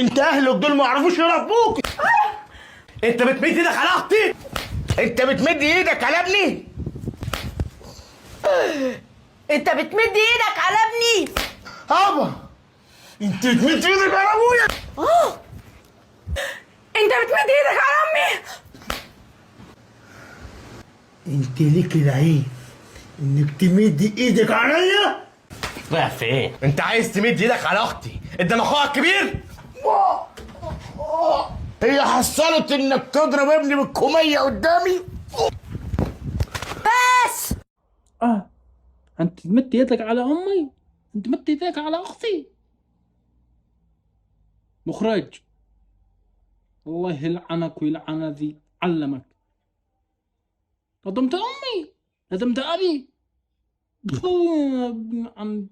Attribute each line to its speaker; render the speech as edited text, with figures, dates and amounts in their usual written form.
Speaker 1: انت اهلك دول ما يعرفوش يربوك. انت بتمد ايدك على اختي؟ انت بتمد ايدك على ابني؟
Speaker 2: انت بتمد ايدك على ابني؟
Speaker 1: ابا انت بتمد ايدك على ابويا؟
Speaker 2: انت بتمد ايدك على امي؟
Speaker 1: انت ليك العين انك تمد ايدك عليا؟ رايح فين؟ انت عايز تمد ايدك على اختي قدام اخوها الكبير؟ هي حصلت انك تضرب ابني بالكوميه قدامي؟
Speaker 2: بس
Speaker 3: انت تمد يدك على امي؟ انت مد يدك على اختي؟ مخرج، الله يلعنك ويلعن الذي علمك. هضمت امي، هضمت ابي. عن